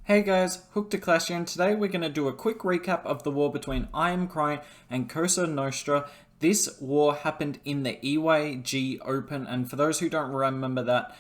Hey guys, Hook to Clash here, and today we're going to do a quick recap of the war between I Am Crying and Cosa Nostra. This war happened in the EYG Open, and for those who don't remember that,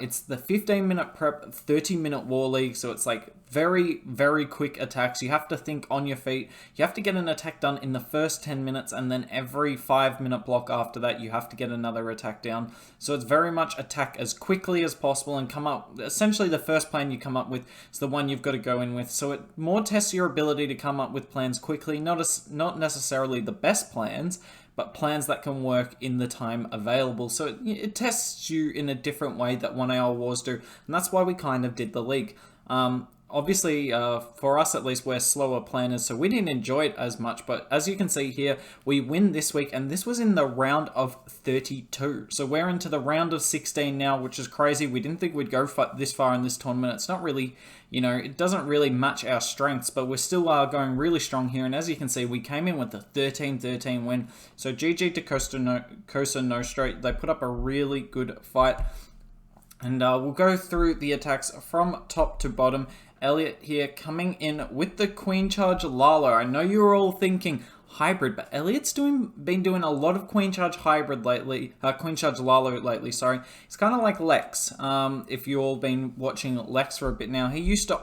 it's the 15-minute prep, 30-minute war league, so it's like very, very quick attacks. You have to think on your feet. You have to get an attack done in the first 10 minutes, and then every 5-minute block after that, you have to get another attack down. So it's very much attack as quickly as possible and come up, essentially the first plan you come up with is the one you've got to go in with. So it more tests your ability to come up with plans quickly, not necessarily the best plans, but plans that can work in the time available. So it tests you in a different way that 1AR wars do, and that's why we kind of did the league. Obviously, for us at least, we're slower planners, so we didn't enjoy it as much, but as you can see here, we win this week, and this was in the round of 32. So we're into the round of 16 now, which is crazy. We didn't think we'd go this far in this tournament. It's not really, it doesn't really match our strengths, but we're still going really strong here, and as you can see, we came in with a 13-13 win. So GG to Cosa Nostra. They put up a really good fight. And we'll go through the attacks from top to bottom. Eliot here coming in with the Queen Charge Lalo. I know you were all thinking hybrid, but Eliot's been doing a lot of Queen Charge hybrid lately. Queen Charge Lalo lately, sorry. It's kind of like Lex. If you've all been watching Lex for a bit now, he used to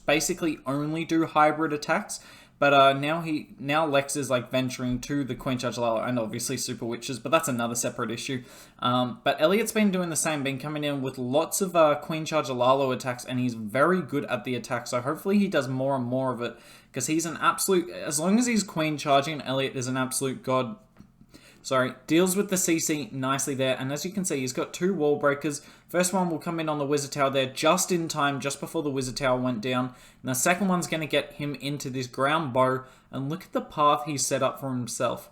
basically only do hybrid attacks. But now Lex is like venturing to the Queen Charge Lalo and obviously Super Witches, but that's another separate issue. But Eliot's been doing the same, been coming in with lots of Queen Charge Lalo attacks, and he's very good at the attack. So hopefully he does more and more of it, because he's an absolute, as long as he's Queen Charging, Eliot is an absolute god. Deals with the CC nicely there, and as you can see, he's got two wall breakers. First one will come in on the Wizard Tower there just in time, just before the Wizard Tower went down. And the second one's going to get him into this ground bow, and look at the path he's set up for himself.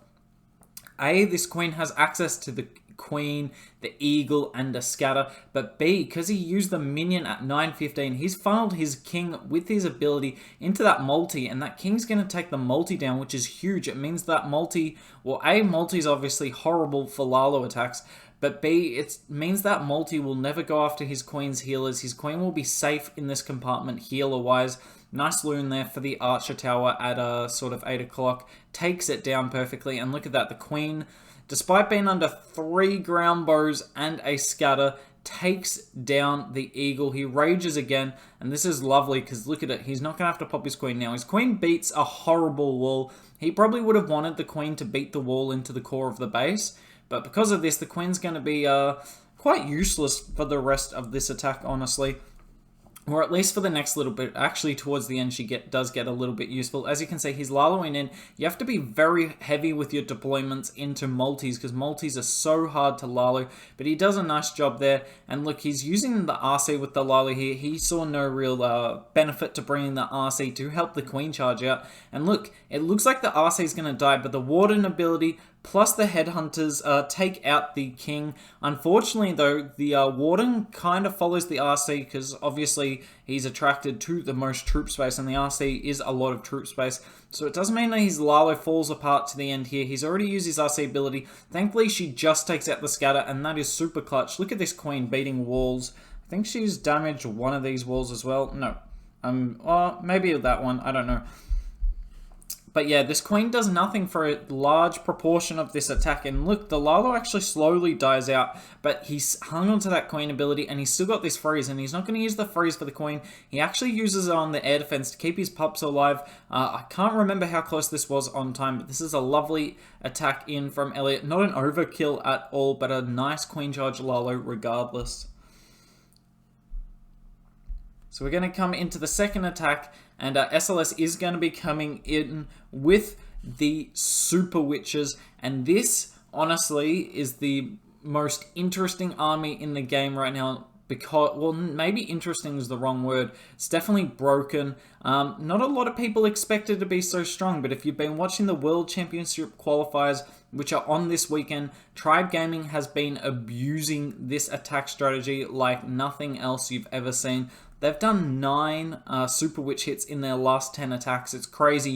This queen has access to the queen, the eagle, and the scatter, but B, because he used the minion at 9:15, he's funneled his king with his ability into that multi, and that king's going to take the multi down, which is huge. It means that multi is obviously horrible for Lalo attacks, but B, it means that multi will never go after his queen's healers. His queen will be safe in this compartment healer-wise. Nice loon there for the Archer Tower at sort of 8 o'clock. Takes it down perfectly, and look at that, the queen, despite being under 3 ground bows and a scatter, takes down the eagle. He rages again, and this is lovely because look at it. He's not going to have to pop his queen now. His queen beats a horrible wall. He probably would have wanted the queen to beat the wall into the core of the base, but because of this, the queen's going to be quite useless for the rest of this attack, honestly. Or at least for the next little bit. Actually, towards the end, she does get a little bit useful. As you can see, he's Laloing in. You have to be very heavy with your deployments into multis, because multis are so hard to Lalo. But he does a nice job there. And look, he's using the RC with the Lalo here. He saw no real benefit to bringing the RC to help the Queen charge out. And look, it looks like the RC is going to die, but the Warden ability plus the Headhunters take out the King. Unfortunately, though, the Warden kind of follows the RC, because obviously he's attracted to the most troop space, and the RC is a lot of troop space. So it doesn't mean that his Lalo falls apart to the end here. He's already used his RC ability. Thankfully, she just takes out the scatter, and that is super clutch. Look at this Queen beating walls. I think she's damaged one of these walls as well. No. Maybe that one. I don't know. But yeah, this queen does nothing for a large proportion of this attack. And look, the Lalo actually slowly dies out, but he's hung onto that queen ability, and he's still got this freeze, and he's not going to use the freeze for the queen. He actually uses it on the air defense to keep his pups alive. I can't remember how close this was on time, but this is a lovely attack in from Eliot. Not an overkill at all, but a nice Queen Charge Lalo regardless. So we're going to come into the second attack, and SLS is going to be coming in with the Super Witches, and this, honestly, is the most interesting army in the game right now, because, well, maybe interesting is the wrong word. It's definitely broken. Not a lot of people expect it to be so strong, but if you've been watching the World Championship qualifiers, which are on this weekend, Tribe Gaming has been abusing this attack strategy like nothing else you've ever seen. They've done 9 Super Witch hits in their last 10 attacks. It's crazy.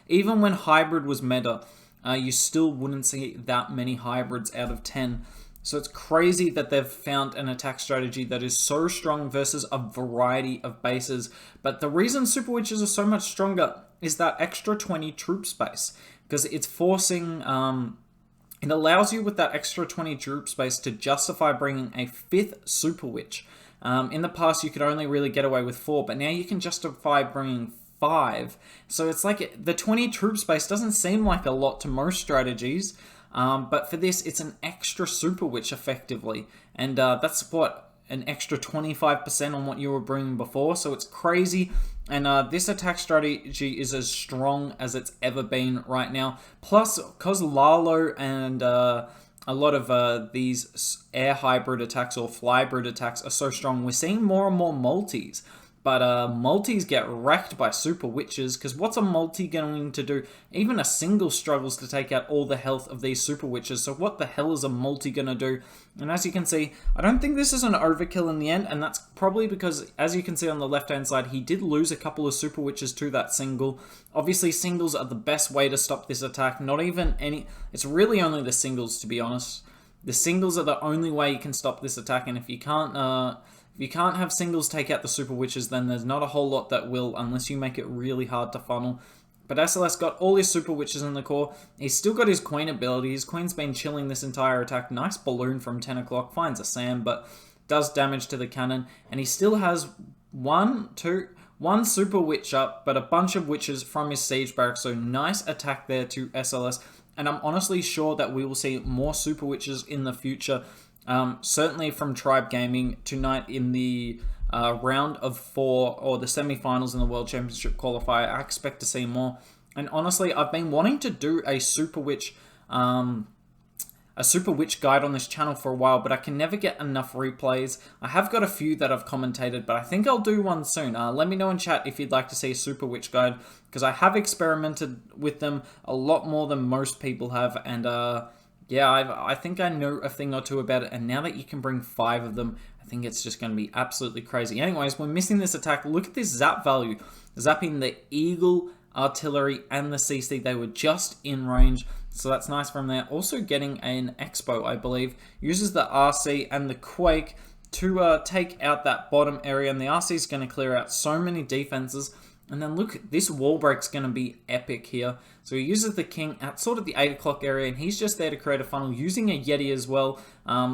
Even when Hybrid was meta, you still wouldn't see that many Hybrids out of 10. So it's crazy that they've found an attack strategy that is so strong versus a variety of bases. But the reason Super Witches are so much stronger is that extra 20 troop space, because it's forcing... it allows you with that extra 20 troop space to justify bringing a 5th Super Witch. In the past, you could only really get away with 4, but now you can justify bringing 5. So it's like the 20 troop space doesn't seem like a lot to most strategies, but for this, it's an extra Super Witch effectively. And that's what, an extra 25% on what you were bringing before. So it's crazy. And this attack strategy is as strong as it's ever been right now. Plus, because Lalo and a lot of these air hybrid attacks or flybrid attacks are so strong, we're seeing more and more multis. But multis get wrecked by Super Witches, because what's a multi going to do? Even a single struggles to take out all the health of these Super Witches, so what the hell is a multi going to do? And as you can see, I don't think this is an overkill in the end, and that's probably because, as you can see on the left-hand side, he did lose a couple of Super Witches to that single. Obviously, singles are the best way to stop this attack, not even any... It's really only the singles, to be honest. The singles are the only way you can stop this attack, and if you can't... If you can't have singles take out the Super Witches, then there's not a whole lot that will, unless you make it really hard to funnel. But SLS got all his Super Witches in the core. He's still got his Queen ability. His Queen's been chilling this entire attack. Nice balloon from 10 o'clock. Finds a Sam, but does damage to the cannon. And he still has one Super Witch up, but a bunch of Witches from his Siege Barracks. So nice attack there to SLS. And I'm honestly sure that we will see more Super Witches in the future. Certainly from Tribe Gaming tonight in the round of 4 or the semi-finals in the World Championship qualifier. I expect to see more. And honestly, I've been wanting to do a Super Witch guide on this channel for a while, but I can never get enough replays. I have got a few that I've commentated, but I think I'll do one soon. Let me know in chat if you'd like to see a Super Witch guide, because I have experimented with them a lot more than most people have, and yeah, I think I know a thing or two about it, and now that you can bring 5 of them, I think it's just going to be absolutely crazy. Anyways, we're missing this attack. Look at this zap value. Zapping the Eagle, Artillery, and the CC. They were just in range, so that's nice from there. Also getting an Expo, I believe. Uses the RC and the Quake to take out that bottom area, and the RC is going to clear out so many defenses. And then look, this wall break's going to be epic here. So he uses the King at sort of the 8 o'clock area, and he's just there to create a funnel using a Yeti as well.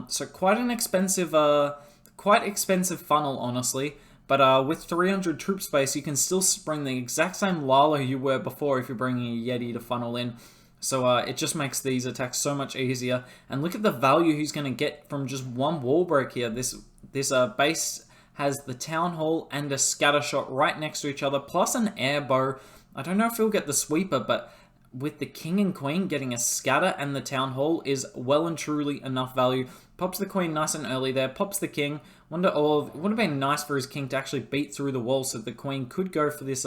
So quite an expensive, funnel, honestly. But with 300 troop space, you can still bring the exact same Lalo you were before if you're bringing a Yeti to funnel in. So it just makes these attacks so much easier. And look at the value he's going to get from just one wall break here. This base has the Town Hall and a Scatter Shot right next to each other, plus an Air Bow. I don't know if he'll get the Sweeper, but with the King and Queen, getting a Scatter and the Town Hall is well and truly enough value. Pops the Queen nice and early there, pops the King. It would have been nice for his King to actually beat through the wall, so the Queen could go for this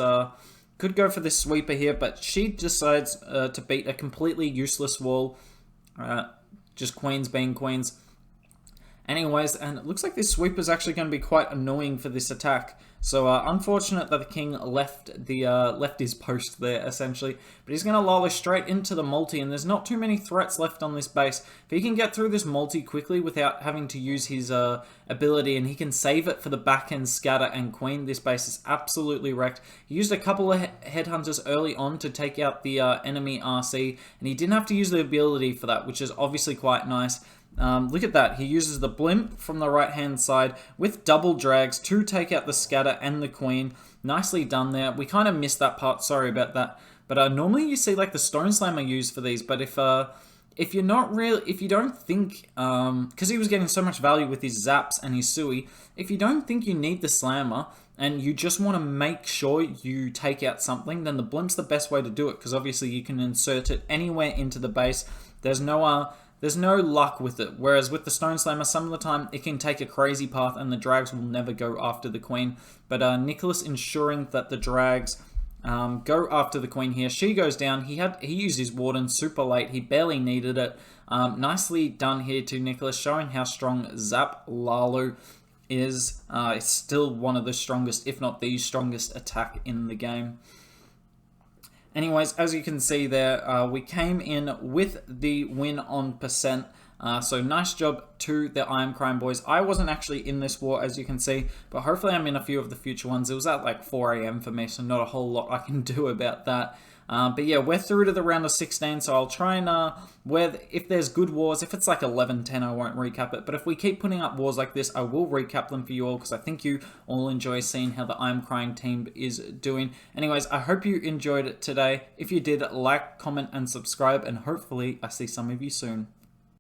Sweeper here, but she decides to beat a completely useless wall. Just Queens being Queens. Anyways, and it looks like this Sweeper is actually going to be quite annoying for this attack. So unfortunate that the King left his post there, essentially. But he's going to Lalo straight into the multi, and there's not too many threats left on this base. If he can get through this multi quickly without having to use his ability, and he can save it for the back-end Scatter and Queen, this base is absolutely wrecked. He used a couple of Headhunters early on to take out the enemy RC, and he didn't have to use the ability for that, which is obviously quite nice. Look at that. He uses the Blimp from the right-hand side with double drags to take out the Scatter and the Queen. Nicely done there. We kind of missed that part. Sorry about that. But normally you see like the Stone Slammer used for these. But if you don't think, because he was getting so much value with his Zaps and his Sui, if you don't think you need the Slammer and you just want to make sure you take out something, then the Blimp's the best way to do it, because obviously you can insert it anywhere into the base. There's no luck with it, whereas with the Stone Slammer, some of the time it can take a crazy path and the drags will never go after the Queen. But Nicholas ensuring that the drags go after the Queen here. She goes down. He used his Warden super late. He barely needed it. Nicely done here to Nicholas, showing how strong Zap Lalo is. It's still one of the strongest, if not the strongest attack in the game. Anyways, as you can see there, we came in with the win on percent. So nice job to the I Am Crying boys. I wasn't actually in this war, as you can see, but hopefully I'm in a few of the future ones. It was at like 4 a.m. for me, so not a whole lot I can do about that. But yeah, we're through to the round of 16, so I'll try and, if there's good wars, if it's like 11-10, I won't recap it. But if we keep putting up wars like this, I will recap them for you all, because I think you all enjoy seeing how the I'm Crying team is doing. Anyways, I hope you enjoyed it today. If you did, like, comment, and subscribe, and hopefully I see some of you soon.